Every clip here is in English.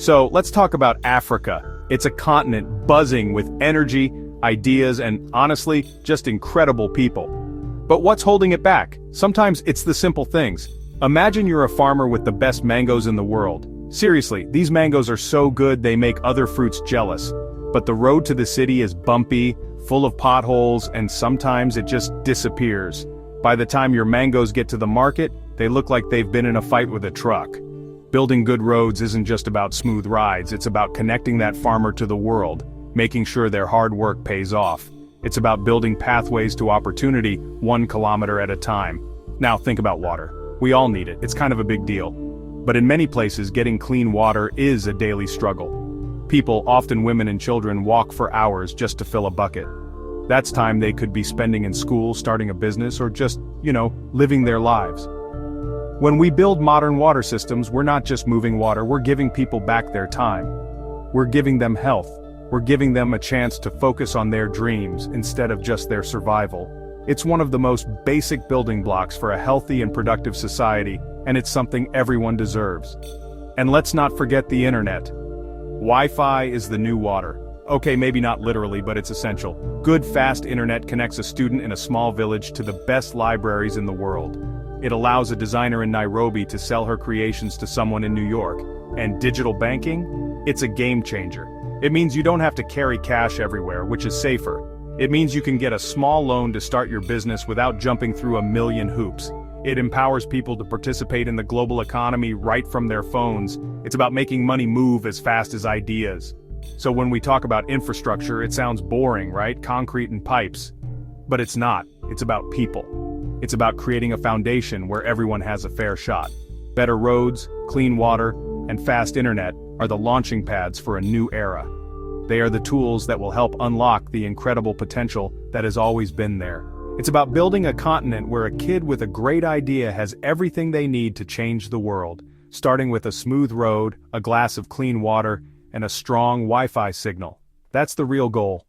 So let's talk about Africa. It's a continent buzzing with energy, ideas, and honestly, just incredible people. But what's holding it back? Sometimes it's the simple things. Imagine you're a farmer with the best mangoes in the world. Seriously, these mangoes are so good they make other fruits jealous. But the road to the city is bumpy, full of potholes, and sometimes it just disappears. By the time your mangoes get to the market, they look like they've been in a fight with a truck. Building good roads isn't just about smooth rides, it's about connecting that farmer to the world, making sure their hard work pays off. It's about building pathways to opportunity 1 kilometer at a time. Now think about water. We all need it, it's kind of a big deal. But in many places, getting clean water is a daily struggle. People, often women and children, walk for hours just to fill a bucket. That's time they could be spending in school, starting a business, or just, living their lives. When we build modern water systems, we're not just moving water, we're giving people back their time. We're giving them health. We're giving them a chance to focus on their dreams instead of just their survival. It's one of the most basic building blocks for a healthy and productive society, and it's something everyone deserves. And let's not forget the internet. Wi-Fi is the new water. Okay, maybe not literally, but it's essential. Good, fast internet connects a student in a small village to the best libraries in the world. It allows a designer in Nairobi to sell her creations to someone in New York. And digital banking? It's a game changer. It means you don't have to carry cash everywhere, which is safer. It means you can get a small loan to start your business without jumping through a million hoops. It empowers people to participate in the global economy right from their phones. It's about making money move as fast as ideas. So when we talk about infrastructure, it sounds boring, right? Concrete and pipes. But it's not. It's about people. It's about creating a foundation where everyone has a fair shot. Better roads, clean water, and fast internet are the launching pads for a new era. They are the tools that will help unlock the incredible potential that has always been there. It's about building a continent where a kid with a great idea has everything they need to change the world, starting with a smooth road, a glass of clean water, and a strong Wi-Fi signal. That's the real goal.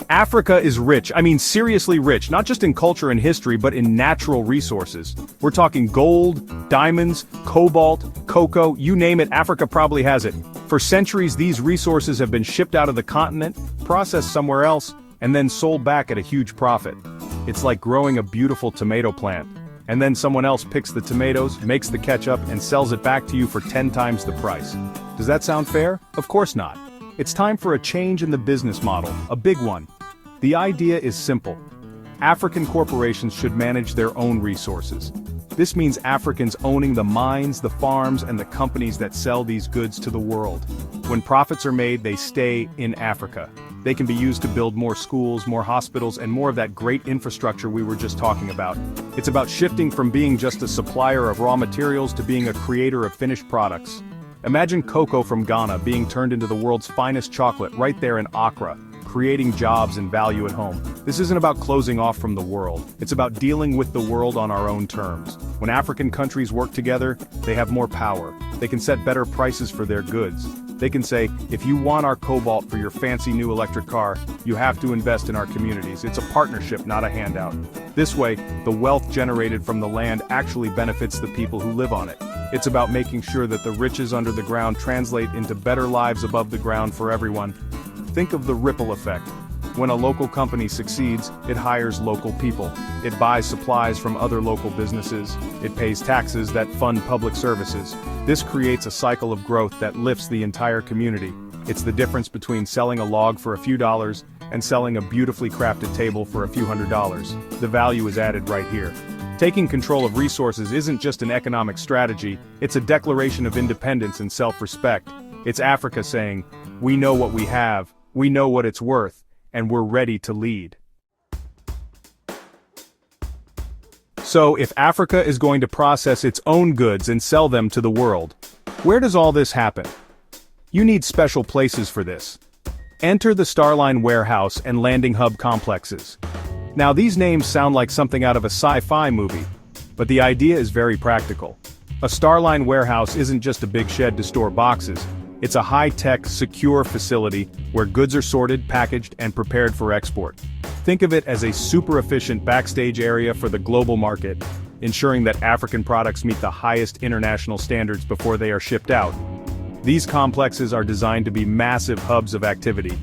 Africa is rich, seriously rich, not just in culture and history, but in natural resources. We're talking gold, diamonds, cobalt, cocoa, you name it, Africa probably has it. For centuries, these resources have been shipped out of the continent, processed somewhere else, and then sold back at a huge profit. It's like growing a beautiful tomato plant, and then someone else picks the tomatoes, makes the ketchup, and sells it back to you for 10 times the price. Does that sound fair? Of course not. It's time for a change in the business model, a big one. The idea is simple. African corporations should manage their own resources. This means Africans owning the mines, the farms, and the companies that sell these goods to the world. When profits are made, they stay in Africa. They can be used to build more schools, more hospitals, and more of that great infrastructure we were just talking about. It's about shifting from being just a supplier of raw materials to being a creator of finished products. Imagine cocoa from Ghana being turned into the world's finest chocolate right there in Accra, creating jobs and value at home. This isn't about closing off from the world. It's about dealing with the world on our own terms. When African countries work together, they have more power. They can set better prices for their goods. They can say, if you want our cobalt for your fancy new electric car, you have to invest in our communities. It's a partnership, not a handout. This way, the wealth generated from the land actually benefits the people who live on it. It's about making sure that the riches under the ground translate into better lives above the ground for everyone. Think of the ripple effect. When a local company succeeds, it hires local people. It buys supplies from other local businesses. It pays taxes that fund public services. This creates a cycle of growth that lifts the entire community. It's the difference between selling a log for a few dollars and selling a beautifully crafted table for a few $100s. The value is added right here. Taking control of resources isn't just an economic strategy, it's a declaration of independence and self-respect. It's Africa saying, we know what we have, we know what it's worth, and we're ready to lead. So, if Africa is going to process its own goods and sell them to the world, where does all this happen? You need special places for this. Enter the Starline warehouse and landing hub complexes. Now these names sound like something out of a sci-fi movie, but the idea is very practical. A Starline warehouse isn't just a big shed to store boxes. It's a high-tech, secure facility where goods are sorted, packaged, and prepared for export. Think of it as a super-efficient backstage area for the global market. ensuring that African products meet the highest international standards before they are shipped out. These complexes are designed to be massive hubs of activity.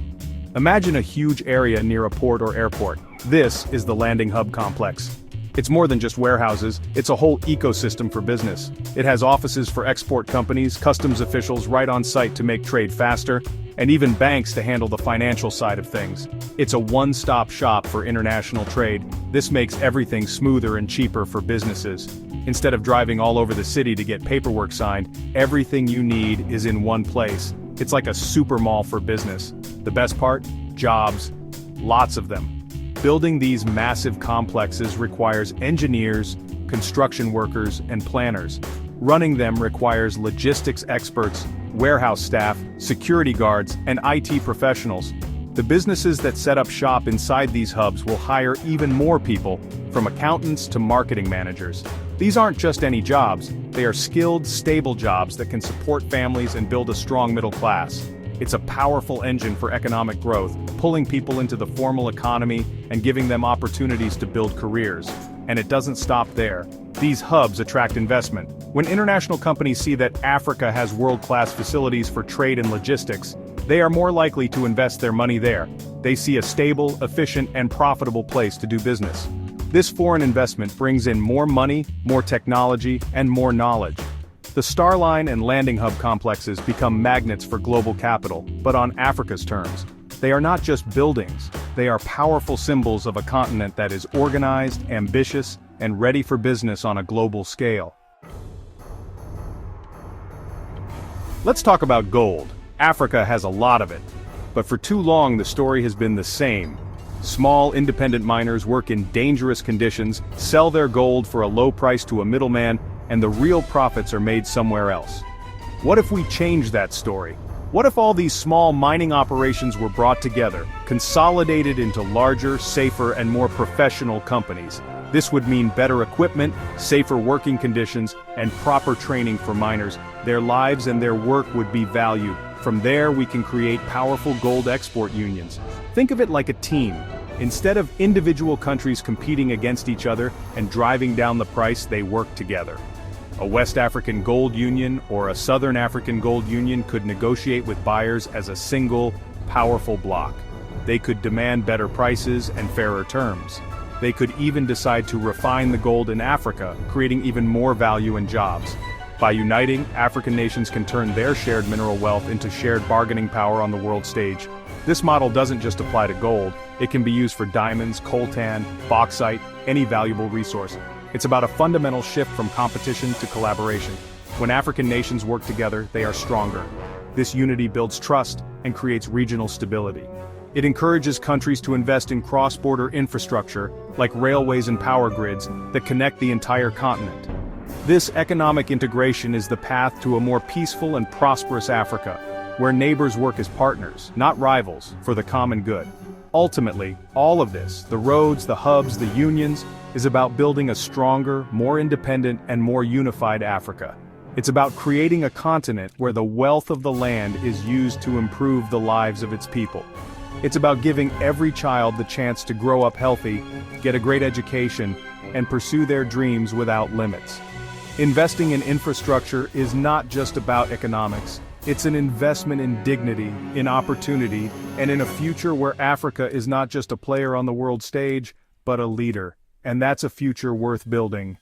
Imagine a huge area near a port or airport. This is the landing hub complex. It's more than just warehouses, it's a whole ecosystem for business. It has offices for export companies, customs officials right on site to make trade faster, and even banks to handle the financial side of things. It's a one-stop shop for international trade. This makes everything smoother and cheaper for businesses. Instead of driving all over the city to get paperwork signed, everything you need is in one place. It's like a super mall for business. The best part? Jobs. Lots of them. Building these massive complexes requires engineers, construction workers, and planners. Running them requires logistics experts, warehouse staff, security guards, and IT professionals. The businesses that set up shop inside these hubs will hire even more people, from accountants to marketing managers. These aren't just any jobs, they are skilled, stable jobs that can support families and build a strong middle class. It's a powerful engine for economic growth, pulling people into the formal economy and giving them opportunities to build careers. And it doesn't stop there. These hubs attract investment. When international companies see that Africa has world-class facilities for trade and logistics, they are more likely to invest their money there. They see a stable, efficient, and profitable place to do business. This foreign investment brings in more money, more technology, and more knowledge. The Starline and landing hub complexes become magnets for global capital, but on Africa's terms. They are not just buildings, they are powerful symbols of a continent that is organized, ambitious, and ready for business on a global scale. Let's talk about gold. Africa has a lot of it. But for too long the story has been the same. Small independent miners work in dangerous conditions, sell their gold for a low price to a middleman, and the real profits are made somewhere else. What if we change that story? What if all these small mining operations were brought together, consolidated into larger, safer, and more professional companies? This would mean better equipment, safer working conditions, and proper training for miners. Their lives and their work would be valued. From there we can create powerful gold export unions. Think of it like a team. Instead of individual countries competing against each other and driving down the price, they work together. A West African Gold Union or a Southern African Gold Union could negotiate with buyers as a single, powerful bloc. They could demand better prices and fairer terms. They could even decide to refine the gold in Africa, creating even more value and jobs. By uniting, African nations can turn their shared mineral wealth into shared bargaining power on the world stage. This model doesn't just apply to gold, it can be used for diamonds, coltan, bauxite, any valuable resource. It's about a fundamental shift from competition to collaboration. When African nations work together, they are stronger. This unity builds trust and creates regional stability. It encourages countries to invest in cross-border infrastructure, like railways and power grids, that connect the entire continent. This economic integration is the path to a more peaceful and prosperous Africa, where neighbors work as partners, not rivals, for the common good. Ultimately, all of this, the roads, the hubs, the unions, is about building a stronger, more independent, and more unified Africa. It's about creating a continent where the wealth of the land is used to improve the lives of its people. It's about giving every child the chance to grow up healthy, get a great education, and pursue their dreams without limits. Investing in infrastructure is not just about economics. It's an investment in dignity, in opportunity, and in a future where Africa is not just a player on the world stage, but a leader. And that's a future worth building.